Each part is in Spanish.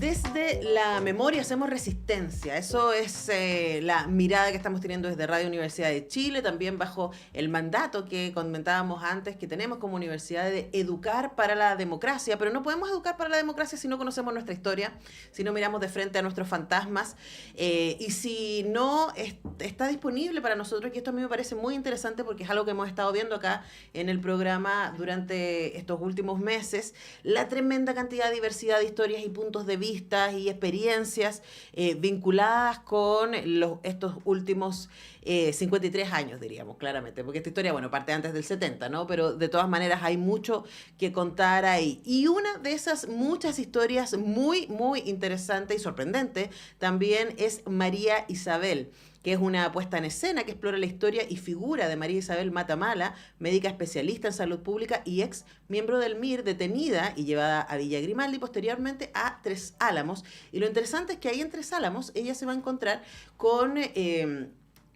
Desde la memoria hacemos resistencia. Eso es la mirada que estamos teniendo desde Radio Universidad de Chile, también bajo el mandato que comentábamos antes que tenemos como universidad de educar para la democracia, pero no podemos educar para la democracia si no conocemos nuestra historia, si no miramos de frente a nuestros fantasmas y si no está disponible para nosotros, y esto a mí me parece muy interesante porque es algo que hemos estado viendo acá en el programa durante estos últimos meses, la tremenda cantidad de diversidad de historias y puntos de vistas y experiencias vinculadas con estos últimos 53 años, diríamos, claramente, porque esta historia, bueno, parte antes del 70, ¿no? Pero de todas maneras hay mucho que contar ahí. Y una de esas muchas historias muy, muy interesante y sorprendente también es María Isabel, que es una puesta en escena que explora la historia y figura de María Isabel Matamala, médica especialista en salud pública y ex miembro del MIR, detenida y llevada a Villa Grimaldi y posteriormente a Tres Álamos. Y lo interesante es que ahí en Tres Álamos ella se va a encontrar con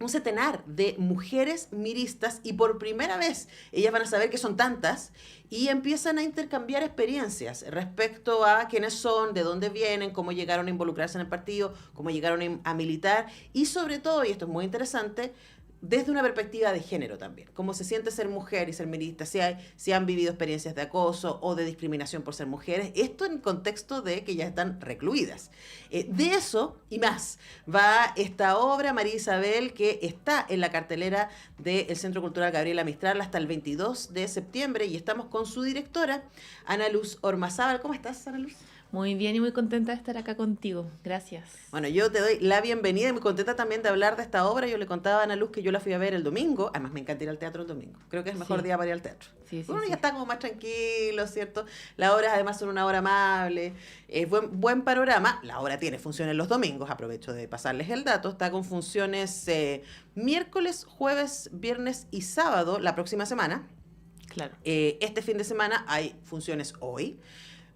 un centenar de mujeres miristas y por primera vez ellas van a saber que son tantas y empiezan a intercambiar experiencias respecto a quiénes son, de dónde vienen, cómo llegaron a involucrarse en el partido, cómo llegaron a militar y sobre todo, y esto es muy interesante, desde una perspectiva de género también, cómo se siente ser mujer y ser mirista, si han vivido experiencias de acoso o de discriminación por ser mujeres, esto en el contexto de que ya están recluidas. De eso y más va esta obra, María Isabel, que está en la cartelera del Centro Cultural Gabriela Mistral hasta el 22 de septiembre y estamos con su directora, Ana Luz Ormazábal. ¿Cómo estás, Ana Luz? Muy bien y muy contenta de estar acá contigo. Gracias. Bueno, yo te doy la bienvenida y muy contenta también de hablar de esta obra. Yo le contaba a Ana Luz que yo la fui a ver el domingo. Además, me encanta ir al teatro el domingo. Creo que es el mejor día para ir al teatro. Sí, Uno ya está como más tranquilo, ¿cierto? Las obras además son una obra amable, buen panorama. La obra tiene funciones los domingos, aprovecho de pasarles el dato. Está con funciones miércoles, jueves, viernes y sábado la próxima semana. Claro. Este fin de semana hay funciones hoy.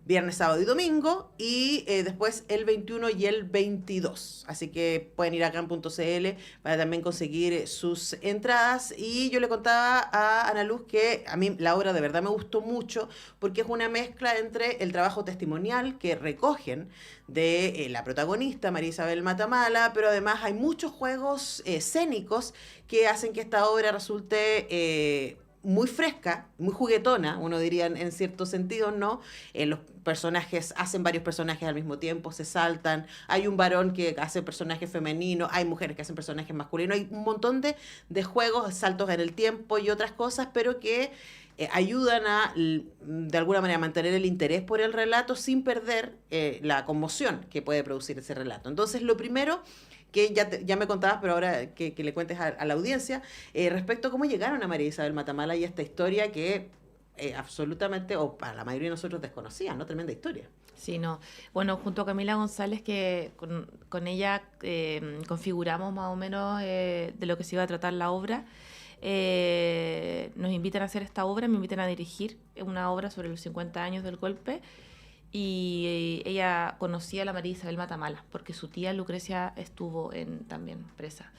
Viernes, sábado y domingo, y después el 21 y el 22. Así que pueden ir a can.cl para también conseguir sus entradas. Y yo le contaba a Ana Luz que a mí la obra de verdad me gustó mucho porque es una mezcla entre el trabajo testimonial que recogen de la protagonista, María Isabel Matamala, pero además hay muchos juegos escénicos que hacen que esta obra resulte muy fresca, muy juguetona, uno diría en cierto sentido, ¿no? Los personajes hacen varios personajes al mismo tiempo, se saltan, hay un varón que hace personajes femeninos, hay mujeres que hacen personajes masculinos, hay un montón de juegos, saltos en el tiempo y otras cosas, pero que ayudan a, de alguna manera, mantener el interés por el relato sin perder la conmoción que puede producir ese relato. Entonces, lo primero que ya me contabas, pero ahora que le cuentes a la audiencia, respecto a cómo llegaron a María Isabel Matamala y esta historia que absolutamente, o para la mayoría de nosotros desconocían, ¿no? Tremenda historia. Sí, no. Bueno, junto a Camila González, que con ella configuramos más o menos de lo que se iba a tratar la obra, nos invitan a hacer esta obra, me invitan a dirigir una obra sobre los 50 años del golpe. Y ella conocía a la María Isabel Matamala, porque su tía Lucrecia estuvo también presa.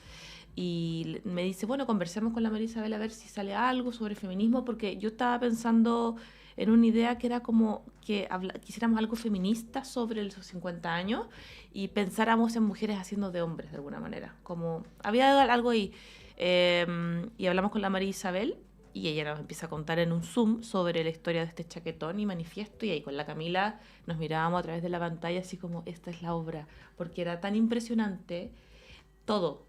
Y me dice, bueno, conversemos con la María Isabel a ver si sale algo sobre feminismo, porque yo estaba pensando en una idea que era como que quisiéramos algo feminista sobre los 50 años y pensáramos en mujeres haciendo de hombres de alguna manera. Como había algo ahí. Y hablamos con la María Isabel. Y ella nos empieza a contar en un Zoom sobre la historia de este chaquetón y manifiesto. Y ahí con la Camila nos mirábamos a través de la pantalla así como, esta es la obra. Porque era tan impresionante todo.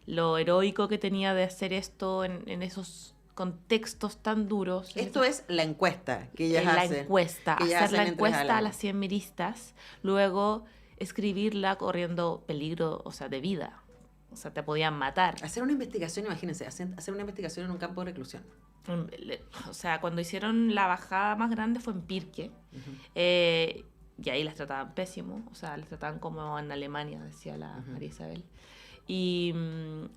Lo heroico que tenía de hacer esto en esos contextos tan duros. Esto es la encuesta que ellas hacen. La encuesta. Hacer la encuesta a las 100 miristas. Luego escribirla corriendo peligro, o sea, de vida. O sea, te podían matar. Hacer una investigación, imagínense, hacer una investigación en un campo de reclusión. O sea, cuando hicieron la bajada más grande fue en Pirque. Y ahí las trataban pésimo. O sea, las trataban como en Alemania, decía la María Isabel. Y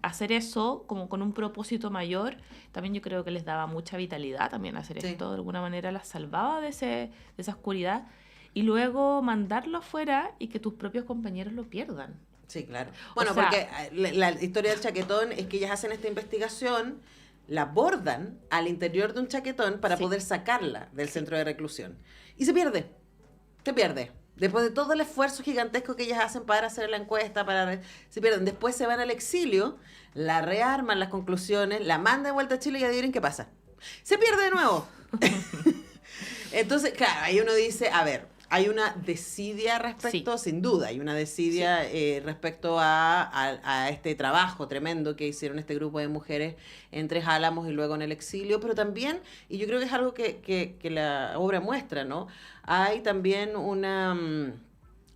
hacer eso como con un propósito mayor, también yo creo que les daba mucha vitalidad también hacer esto. De alguna manera las salvaba de esa oscuridad. Y luego mandarlo afuera y que tus propios compañeros lo pierdan. Sí, claro. Bueno, porque la historia del chaquetón es que ellas hacen esta investigación, la bordan al interior de un chaquetón para poder sacarla del centro de reclusión. Y se pierde. Después de todo el esfuerzo gigantesco que ellas hacen para hacer la encuesta, se pierden. Después se van al exilio, la rearman las conclusiones, la mandan de vuelta a Chile y adivinen qué pasa. Se pierde de nuevo. Entonces, claro, ahí uno dice, a ver, hay una desidia respecto, sin duda, hay una desidia respecto a este trabajo tremendo que hicieron este grupo de mujeres en Tres Álamos y luego en el exilio, pero también, y yo creo que es algo que la obra muestra, ¿no? Hay también una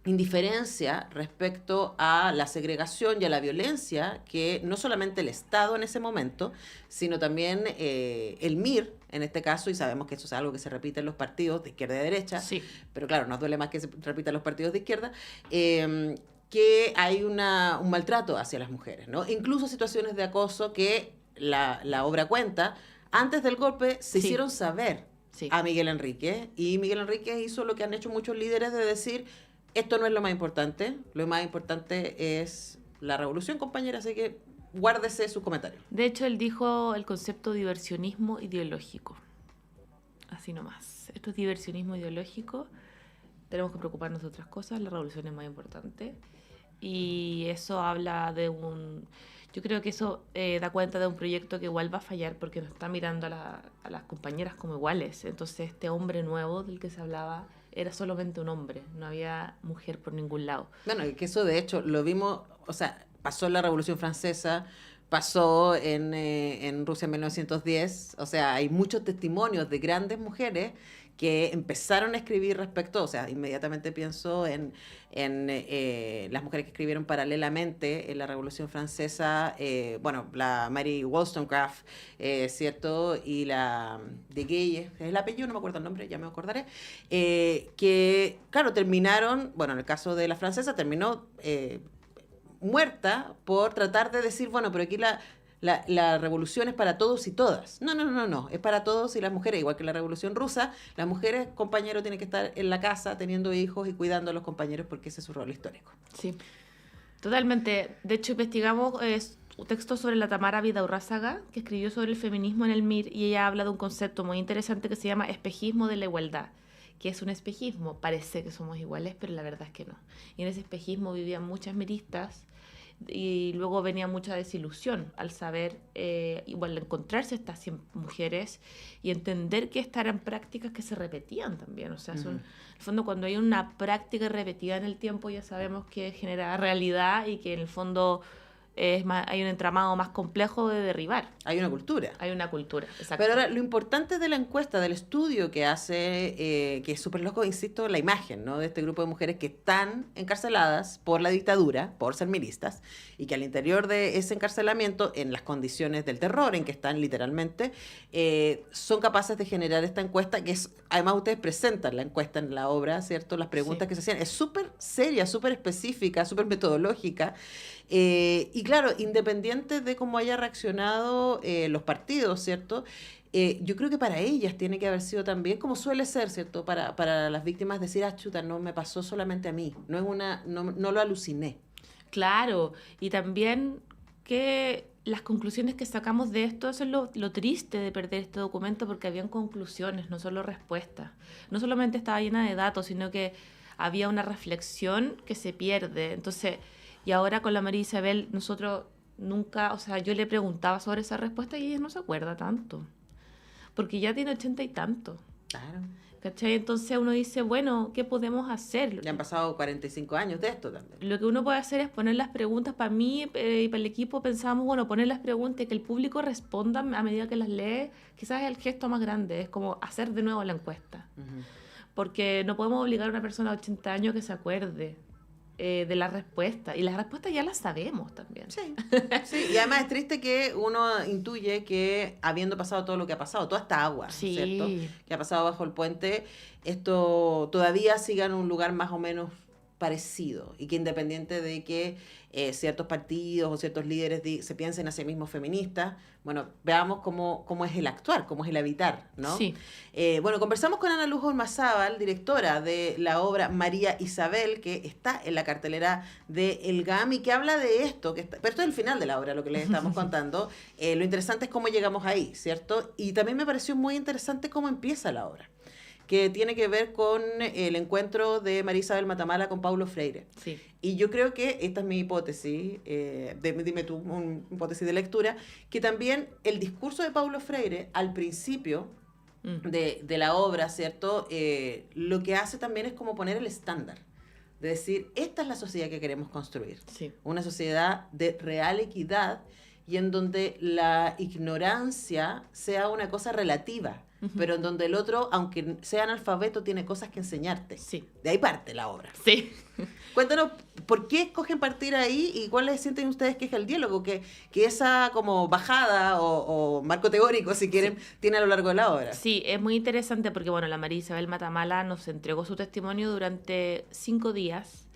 indiferencia respecto a la segregación y a la violencia que no solamente el Estado en ese momento, sino también el MIR, en este caso, y sabemos que eso es algo que se repite en los partidos de izquierda y derecha, pero claro, nos duele más que se repita en los partidos de izquierda, que hay un maltrato hacia las mujeres, ¿no? Incluso situaciones de acoso que la obra cuenta, antes del golpe se hicieron saber a Miguel Enrique, y Miguel Enrique hizo lo que han hecho muchos líderes de decir, esto no es lo más importante es la revolución, compañera, así que guárdese sus comentarios. De hecho, él dijo el concepto diversionismo ideológico. Así nomás. Esto es diversionismo ideológico. Tenemos que preocuparnos de otras cosas. La revolución es más importante. Y eso habla de yo creo que eso da cuenta de un proyecto que igual va a fallar porque no está mirando a las compañeras como iguales. Entonces, este hombre nuevo del que se hablaba era solamente un hombre. No había mujer por ningún lado. Bueno, y que eso de hecho lo vimos, o sea, pasó en la Revolución Francesa, pasó en Rusia en 1910, o sea, hay muchos testimonios de grandes mujeres que empezaron a escribir respecto, o sea, inmediatamente pienso en las mujeres que escribieron paralelamente en la Revolución Francesa, bueno, la Mary Wollstonecraft, ¿cierto? Y la de Gay, es el apellido, no me acuerdo el nombre, ya me acordaré, que, claro, terminaron, bueno, en el caso de la francesa, terminó muerta por tratar de decir, bueno, pero aquí la revolución es para todos y todas. No, es para todos y las mujeres, igual que la revolución rusa, las mujeres, compañeros, tienen que estar en la casa teniendo hijos y cuidando a los compañeros porque ese es su rol histórico. Sí, totalmente. De hecho, investigamos un texto sobre la Tamara Vidaurrázaga, que escribió sobre el feminismo en el MIR, y ella habla de un concepto muy interesante que se llama espejismo de la igualdad, que es un espejismo. Parece que somos iguales, pero la verdad es que no. Y en ese espejismo vivían muchas miristas, y luego venía mucha desilusión al saber, igual encontrarse estas mujeres y entender que estas eran prácticas que se repetían también. O sea, en el fondo, cuando hay una práctica repetida en el tiempo, ya sabemos que genera realidad y que en el fondo hay un entramado más complejo de derribar. Hay una cultura. Hay una cultura, exacto. Pero ahora, lo importante de la encuesta, del estudio que hace, que es súper loco, insisto, la imagen, ¿no?, de este grupo de mujeres que están encarceladas por la dictadura, por ser miristas, y que al interior de ese encarcelamiento, en las condiciones del terror en que están literalmente, son capaces de generar esta encuesta, que es, además ustedes presentan la encuesta en la obra, ¿cierto?, las preguntas que se hacían, es súper seria, súper específica, súper metodológica, y claro, independiente de cómo haya reaccionado los partidos, ¿cierto? Yo creo que para ellas tiene que haber sido también, como suele ser, ¿cierto? Para las víctimas decir, chuta, no me pasó solamente a mí, no lo aluciné. Claro, y también que las conclusiones que sacamos de esto, eso es lo triste de perder este documento, porque habían conclusiones, no solo respuestas. No solamente estaba llena de datos, sino que había una reflexión que se pierde. Entonces, y ahora con la María Isabel, nosotros nunca, o sea, yo le preguntaba sobre esa respuesta y ella no se acuerda tanto, porque ya tiene 80 y tanto. Claro. ¿Cachai? Entonces uno dice, bueno, ¿qué podemos hacer? Ya han pasado 45 años de esto también. Lo que uno puede hacer es poner las preguntas. Para mí y para el equipo pensábamos, bueno, poner las preguntas y que el público responda a medida que las lee, quizás es el gesto más grande, es como hacer de nuevo la encuesta. Porque no podemos obligar a una persona de 80 años que se acuerde de la respuesta, y las respuestas ya las sabemos también. Sí, y además es triste que uno intuye que habiendo pasado todo lo que ha pasado, toda esta agua, ¿cierto?, que ha pasado bajo el puente, esto todavía siga en un lugar más o menos parecido, y que independiente de que ciertos partidos o ciertos líderes se piensen a sí mismos feministas, bueno, veamos cómo es el actuar, cómo es el habitar, ¿no? Sí. Bueno, conversamos con Ana Luz Ormazábal, directora de la obra María Isabel, que está en la cartelera de El GAM y que habla de esto, pero esto es el final de la obra, lo que les estamos contando. Lo interesante es cómo llegamos ahí, ¿cierto? Y también me pareció muy interesante cómo empieza la obra, que tiene que ver con el encuentro de María Isabel Matamala con Paulo Freire. Sí. Y yo creo que esta es mi hipótesis, dime tú, una hipótesis de lectura, que también el discurso de Paulo Freire al principio de la obra, ¿cierto? Lo que hace también es como poner el estándar. De decir, esta es la sociedad que queremos construir. Sí. Una sociedad de real equidad y en donde la ignorancia sea una cosa relativa, pero en donde el otro, aunque sea analfabeto, tiene cosas que enseñarte. Sí. De ahí parte la obra. Sí. Cuéntanos, ¿por qué escogen partir ahí y cuáles sienten ustedes que es el diálogo? Que esa como bajada o marco teórico, si quieren, tiene a lo largo de la obra. Sí, es muy interesante porque, bueno, la María Isabel Matamala nos entregó su testimonio durante 5 días,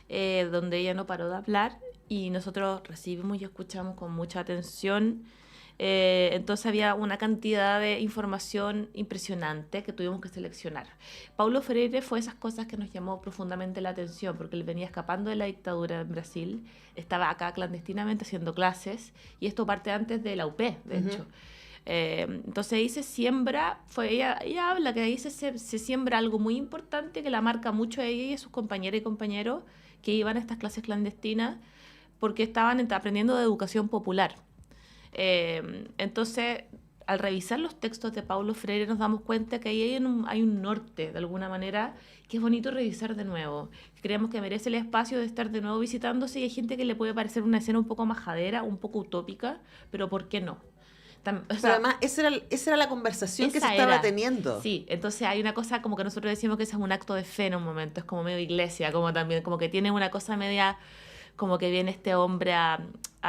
donde ella no paró de hablar y nosotros recibimos y escuchamos con mucha atención. Entonces había una cantidad de información impresionante que tuvimos que seleccionar. Paulo Freire fue esas cosas que nos llamó profundamente la atención porque él venía escapando de la dictadura en Brasil, estaba acá clandestinamente haciendo clases y esto parte antes de la UP, de hecho. Entonces ahí se siembra, ella habla que ahí se siembra algo muy importante que la marca mucho a ella y a sus compañeras y compañeros que iban a estas clases clandestinas porque estaban aprendiendo de educación popular. Entonces, al revisar los textos de Paulo Freire nos damos cuenta que ahí hay un norte, de alguna manera, que es bonito revisar de nuevo. Creemos que merece el espacio de estar de nuevo visitándose y hay gente que le puede parecer una escena un poco majadera, un poco utópica, pero ¿por qué no? Pero además, esa era la conversación que se estaba teniendo. Sí, entonces hay una cosa como que nosotros decimos que ese es un acto de fe en un momento, es como medio iglesia, como también, como que tiene una cosa media, como que viene este hombre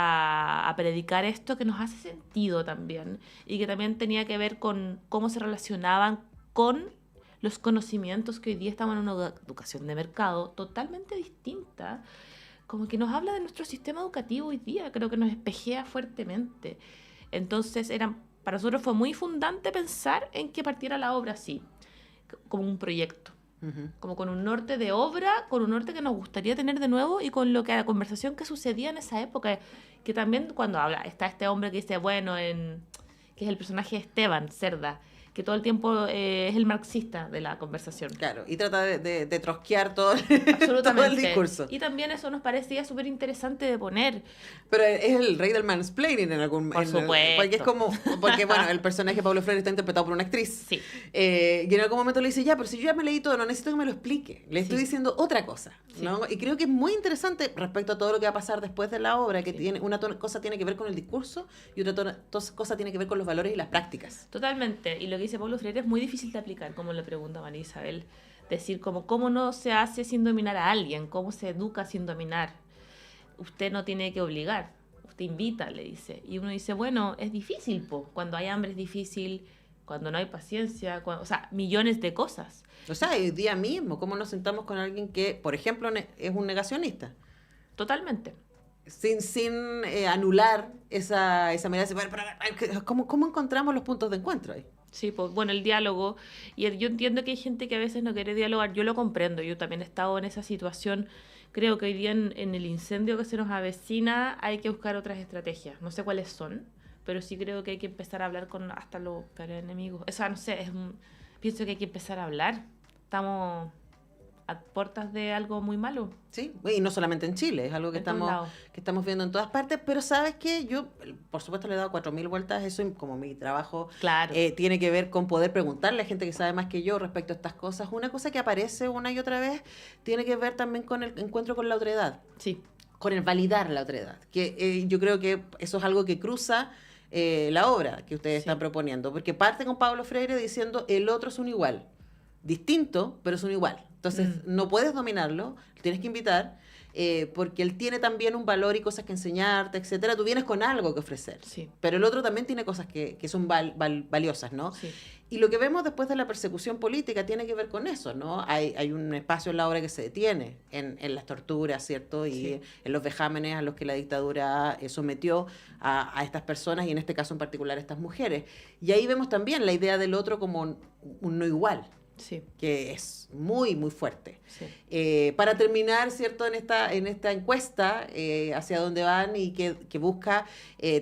a predicar esto que nos hace sentido también y que también tenía que ver con cómo se relacionaban con los conocimientos que hoy día estamos en una educación de mercado totalmente distinta, como que nos habla de nuestro sistema educativo hoy día, creo que nos espejea fuertemente. Entonces para nosotros fue muy fundante pensar en que partiera la obra así, como un proyecto. Como con un norte de obra, con un norte que nos gustaría tener de nuevo y con lo que la conversación que sucedía en esa época, que también cuando habla, está este hombre que dice, bueno, que es el personaje de Esteban Cerda, que todo el tiempo es el marxista de la conversación. Claro, y trata de trosquear todo todo el discurso. Y también eso nos parecía súper interesante de poner. Pero es el rey del mansplaining en algún Por supuesto. porque es como, porque bueno, el personaje de Paulo Freire está interpretado por una actriz. Sí. Y en algún momento le dice, ya, pero si yo ya me leí todo, no necesito que me lo explique. Le estoy diciendo otra cosa, ¿no? Y creo que es muy interesante respecto a todo lo que va a pasar después de la obra, que tiene una cosa tiene que ver con el discurso y otra cosa tiene que ver con los valores y las prácticas. Totalmente. Y lo que dice Paulo Freire es muy difícil de aplicar, como le pregunta María Isabel. Decir, cómo no se hace sin dominar a alguien, cómo se educa sin dominar. Usted no tiene que obligar, usted invita, le dice. Y uno dice, bueno, es difícil, cuando hay hambre es difícil, cuando no hay paciencia, o sea, millones de cosas. O sea, hoy día mismo, ¿cómo nos sentamos con alguien que, por ejemplo, es un negacionista? Totalmente. Sin anular esa mirada. ¿Cómo encontramos los puntos de encuentro ahí? Sí, pues bueno, el diálogo, y yo entiendo que hay gente que a veces no quiere dialogar, yo lo comprendo, yo también he estado en esa situación, creo que hoy día en el incendio que se nos avecina hay que buscar otras estrategias, no sé cuáles son, pero sí creo que hay que empezar a hablar con hasta los peores enemigos, o sea, no sé, pienso que hay que empezar a hablar, estamos a puertas de algo muy malo. Sí, y no solamente en Chile, es algo que estamos viendo en todas partes, pero ¿sabes qué? Yo, por supuesto, le he dado 4.000 vueltas a eso y como mi trabajo tiene que ver con poder preguntarle a gente que sabe más que yo respecto a estas cosas. Una cosa que aparece una y otra vez tiene que ver también con el encuentro con la otredad. Sí. Con el validar la otredad, que yo creo que eso es algo que cruza la obra que ustedes están proponiendo, porque parte con Paulo Freire diciendo el otro es un igual, distinto, pero es un igual. Entonces, no puedes dominarlo, lo tienes que invitar, porque él tiene también un valor y cosas que enseñarte, etcétera. Tú vienes con algo que ofrecer, pero el otro también tiene cosas que son valiosas, ¿no? Sí. Y lo que vemos después de la persecución política tiene que ver con eso, ¿no? Hay un espacio en la obra que se detiene en las torturas, ¿cierto? Y en los vejámenes a los que la dictadura sometió a estas personas y en este caso en particular a estas mujeres. Y ahí vemos también la idea del otro como un no igual. Sí. Que es muy, muy fuerte. Sí. Para terminar, ¿cierto? En esta encuesta, hacia dónde van y que busca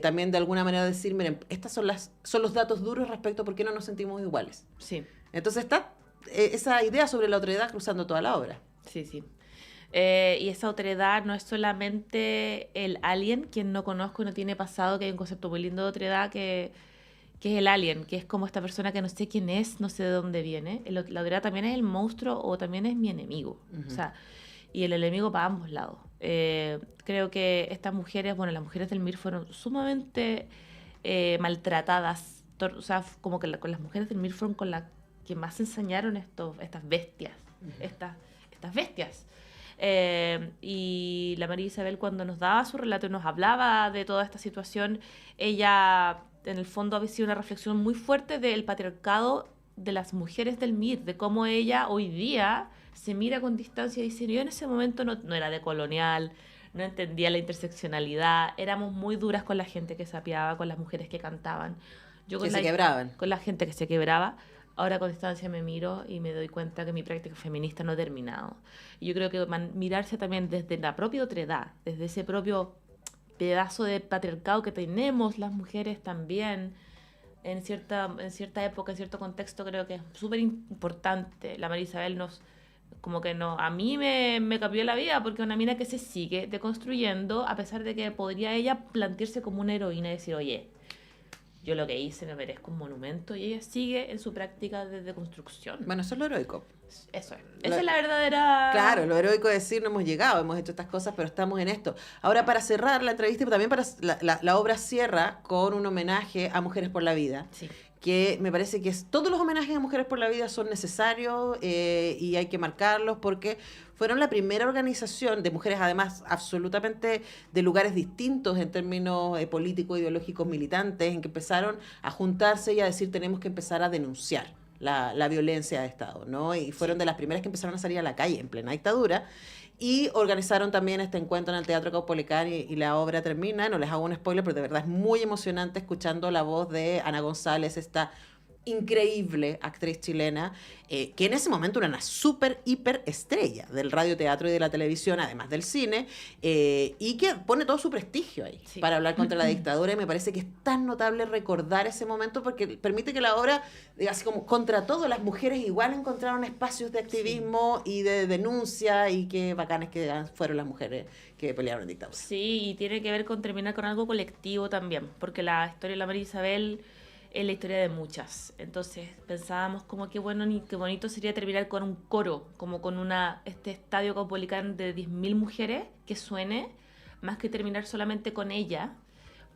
también de alguna manera decir, miren, estos son los datos duros respecto a por qué no nos sentimos iguales. Sí. Entonces está esa idea sobre la otredad cruzando toda la obra. Sí, sí. Y esa otredad no es solamente el alien, quien no conozco y no tiene pasado, que hay un concepto muy lindo de otredad que es el alien, que es como esta persona que no sé quién es, no sé de dónde viene. La otredad también es el monstruo o también es mi enemigo. O sea, y el enemigo para ambos lados. Creo que estas mujeres, bueno, las mujeres del MIR fueron sumamente maltratadas. O sea, como que con las mujeres del MIR fueron con las que más enseñaron estas bestias. Estas bestias. Y la María Isabel, cuando nos daba su relato y nos hablaba de toda esta situación, ella en el fondo había sido una reflexión muy fuerte del patriarcado de las mujeres del MIR, de cómo ella hoy día se mira con distancia y dice, yo en ese momento no era decolonial, no entendía la interseccionalidad, éramos muy duras con la gente que sapeaba, con las mujeres que cantaban. Yo que se quebraban. Con la gente que se quebraba. Ahora con distancia me miro y me doy cuenta que mi práctica feminista no ha terminado. Y yo creo que mirarse también desde la propia otredad, desde ese propio pedazo de patriarcado que tenemos las mujeres también, en cierta época, en cierto contexto, creo que es súper importante. La María Isabel a mí me cambió la vida, porque es una mina que se sigue deconstruyendo, a pesar de que podría ella plantearse como una heroína y decir, oye, yo lo que hice me merezco un monumento, y ella sigue en su práctica de deconstrucción. Bueno, eso es lo heroico. Eso es. Esa es la verdadera... Claro, lo heroico es decir, no hemos llegado, hemos hecho estas cosas, pero estamos en esto. Ahora, para cerrar la entrevista, pero también la obra cierra con un homenaje a Mujeres por la Vida. Sí. Que me parece que todos los homenajes a Mujeres por la Vida son necesarios y hay que marcarlos porque fueron la primera organización de mujeres, además, absolutamente de lugares distintos en términos políticos, ideológicos, militantes, en que empezaron a juntarse y a decir tenemos que empezar a denunciar la violencia de Estado, ¿no? Y fueron de las primeras que empezaron a salir a la calle en plena dictadura. Y organizaron también este encuentro en el Teatro Caupolicán y la obra termina. No les hago un spoiler, pero de verdad es muy emocionante escuchando la voz de Ana González, esta increíble actriz chilena, que en ese momento era una súper, hiper estrella del radioteatro y de la televisión, además del cine, y que pone todo su prestigio ahí para hablar contra la dictadura, y me parece que es tan notable recordar ese momento porque permite que la obra, así como contra todo, las mujeres igual encontraron espacios de activismo y de denuncia, y qué bacanes que fueron las mujeres que pelearon en dictadura. Sí, y tiene que ver con terminar con algo colectivo también, porque la historia de la María Isabel es la historia de muchas. Entonces pensábamos como qué bueno ni qué bonito sería terminar con un coro, como con este estadio Caupolicán de 10.000 mujeres que suene, más que terminar solamente con ella,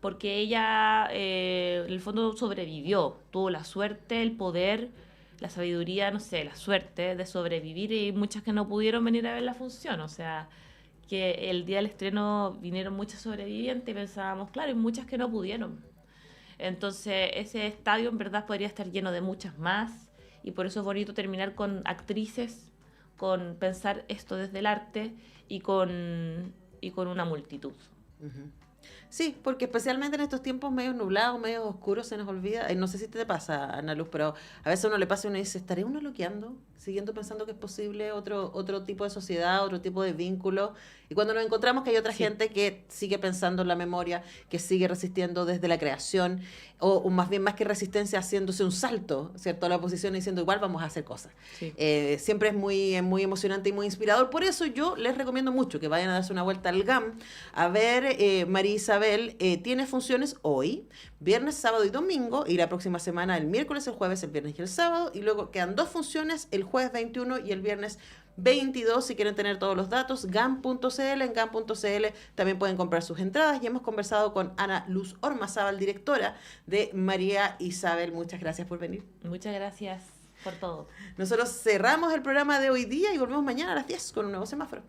porque ella en el fondo sobrevivió, tuvo la suerte, el poder, la sabiduría, no sé, la suerte de sobrevivir, y muchas que no pudieron venir a ver la función. O sea, que el día del estreno vinieron muchas sobrevivientes y pensábamos, claro, y muchas que no pudieron. Entonces ese estadio en verdad podría estar lleno de muchas más, y por eso es bonito terminar con actrices, con pensar esto desde el arte y con una multitud. Uh-huh. Sí, porque especialmente en estos tiempos medio nublados, medio oscuros, se nos olvida, no sé si te pasa, Ana Luz, pero a veces uno le pasa y uno dice, ¿estaré uno loqueando? Siguiendo pensando que es posible otro tipo de sociedad, otro tipo de vínculo. Y cuando nos encontramos que hay otra gente que sigue pensando en la memoria, que sigue resistiendo desde la creación, o más bien más que resistencia, haciéndose un salto, ¿cierto?, a la oposición, y diciendo igual vamos a hacer cosas. Sí. Siempre es muy emocionante y muy inspirador. Por eso yo les recomiendo mucho que vayan a darse una vuelta al GAM, a ver María Isabel. Tiene funciones hoy, viernes, sábado y domingo, y la próxima semana el miércoles, el jueves, el viernes y el sábado, y luego quedan 2 funciones, el jueves 21 y el viernes 22. Si quieren tener todos los datos, gam.cl. En gam.cl también pueden comprar sus entradas, y hemos conversado con Ana Luz Ormazábal, directora de María Isabel. Muchas gracias por venir. Muchas gracias por todo. Nosotros cerramos el programa de hoy día y volvemos mañana a las 10 con un nuevo semáforo.